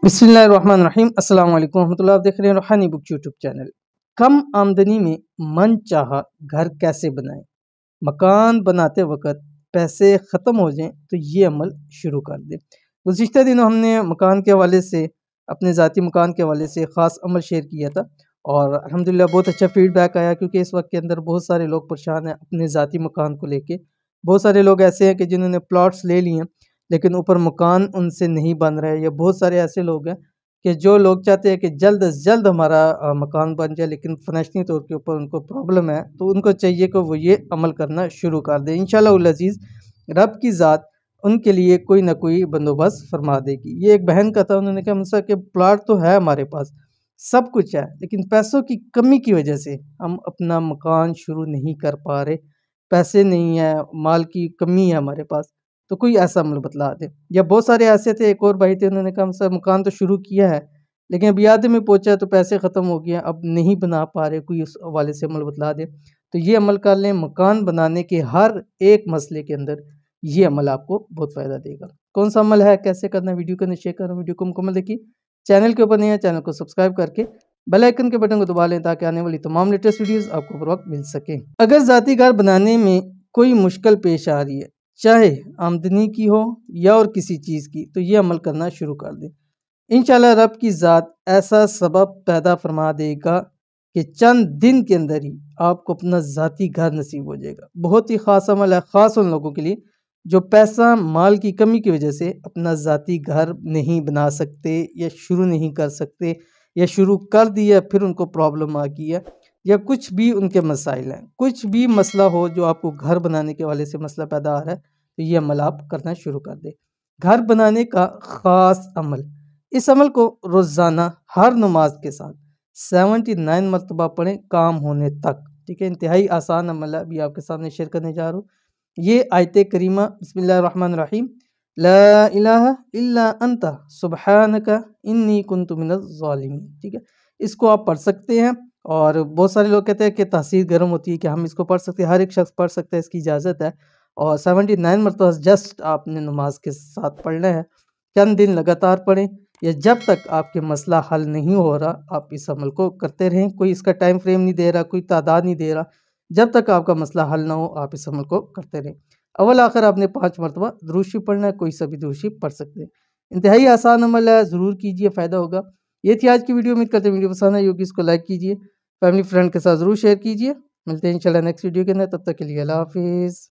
بسم اللہ الرحمن الرحیم۔ السلام علیکم ورحمۃ اللہ۔ آپ دیکھ رہے ہیں روحانی بک یوٹیوب چینل۔ کم آمدنی میں من چاہا گھر کیسے بنائیں؟ مکان بناتے وقت پیسے ختم ہو جائیں تو یہ عمل شروع کر دیں۔ گزشتہ دنوں ہم نے مکان کے حوالے سے، اپنے ذاتی مکان کے حوالے سے خاص عمل شیئر کیا تھا، اور الحمدللہ بہت اچھا فیڈ بیک آیا، کیونکہ اس وقت کے اندر بہت سارے لوگ پریشان ہیں اپنے ذاتی مکان کو لے کے۔ بہت سارے لوگ ایسے ہیں کہ جنہوں نے پلاٹس لے لیے ہیں لیکن اوپر مکان ان سے نہیں بن رہا ہے، یا بہت سارے ایسے لوگ ہیں کہ جو لوگ چاہتے ہیں کہ جلد از جلد ہمارا مکان بن جائے، لیکن فائنینشلی طور کے اوپر ان کو پرابلم ہے، تو ان کو چاہیے کہ وہ یہ عمل کرنا شروع کر دیں۔ انشاءاللہ العزیز رب کی ذات ان کے لیے کوئی نہ کوئی بندوبست فرما دے گی۔ یہ ایک بہن کا تھا، انہوں نے کہا مجھ سے کہ پلاٹ تو ہے ہمارے پاس، سب کچھ ہے، لیکن پیسوں کی کمی کی وجہ سے ہم اپنا مکان شروع نہیں کر پا رہے، پیسے نہیں ہیں، مال کی کمی ہے ہمارے پاس، تو کوئی ایسا عمل بتلا دے۔ یا بہت سارے ایسے تھے، ایک اور بھائی تھے، انہوں نے کہا سر مکان تو شروع کیا ہے لیکن ابھی آدھے میں پہنچا تو پیسے ختم ہو گئے ہیں، اب نہیں بنا پا رہے، کوئی اس حوالے سے عمل بتلا دے۔ تو یہ عمل کر لیں، مکان بنانے کے ہر ایک مسئلے کے اندر یہ عمل آپ کو بہت فائدہ دے گا۔ کون سا عمل ہے، کیسے کرنا ہے، ویڈیو کو شیئر کرنا، ویڈیو کو مکمل دیکھیے۔ چینل کے اوپر نہیں ہے، چینل کو سبسکرائب کر کے بیل آئیکن کے بٹن کو دبا لیں تاکہ آنے والی تمام لیٹسٹ ویڈیوز آپ کو بر وقت مل سکیں۔ اگر ذاتی گھر بنانے میں کوئی مشکل پیش آ رہی ہے، چاہے آمدنی کی ہو یا اور کسی چیز کی، تو یہ عمل کرنا شروع کر دیں۔ انشاءاللہ رب کی ذات ایسا سبب پیدا فرما دے گا کہ چند دن کے اندر ہی آپ کو اپنا ذاتی گھر نصیب ہو جائے گا۔ بہت ہی خاص عمل ہے، خاص ان لوگوں کے لیے جو پیسہ مال کی کمی کی وجہ سے اپنا ذاتی گھر نہیں بنا سکتے، یا شروع نہیں کر سکتے، یا شروع کر دیا پھر ان کو پرابلم آ گئی ہے، یا کچھ بھی ان کے مسائل ہیں، کچھ بھی مسئلہ ہو جو آپ کو گھر بنانے کے حوالے سے مسئلہ پیدا آ رہا ہے، تو یہ عمل آپ کرنا شروع کر دیں۔ گھر بنانے کا خاص عمل، اس عمل کو روزانہ ہر نماز کے ساتھ 79 مرتبہ پڑھیں کام ہونے تک، ٹھیک ہے۔ انتہائی آسان عمل ہے، ابھی آپ کے سامنے شیئر کرنے جا رہا ہوں۔ یہ آیت کریمہ بسم اللہ الرحمن الرحیم، لا الہ الا انت سبحانک انی کنت من الظالمین، ٹھیک ہے، اس کو آپ پڑھ سکتے ہیں۔ اور بہت سارے لوگ کہتے ہیں کہ تحصیل گرم ہوتی ہے کہ ہم اس کو پڑھ سکتے ہیں، ہر ایک شخص پڑھ سکتا ہے، اس کی اجازت ہے، اور 79 مرتبہ جسٹ آپ نے نماز کے ساتھ پڑھنا ہے۔ چند دن لگاتار پڑھیں، یا جب تک آپ کے مسئلہ حل نہیں ہو رہا آپ اس عمل کو کرتے رہیں۔ کوئی اس کا ٹائم فریم نہیں دے رہا، کوئی تعداد نہیں دے رہا، جب تک آپ کا مسئلہ حل نہ ہو آپ اس عمل کو کرتے رہیں۔ اول آخر آپ نے 5 مرتبہ درود شریف پڑھنا ہے، کوئی سا بھی درود شریف پڑھ سکتے ہیں۔ انتہائی آسان عمل ہے، ضرور کیجئے، فائدہ ہوگا۔ یہ تھی آج کی ویڈیو، امید کرتے ہیں ویڈیو پسند آئی ہوگی، اس کو لائک کیجئے، فیملی فرینڈ کے ساتھ ضرور شیئر کیجئے۔ ملتے ہیں انشاءاللہ نیکسٹ ویڈیو کے اندر، تب تک کے لیے اللہ حافظ۔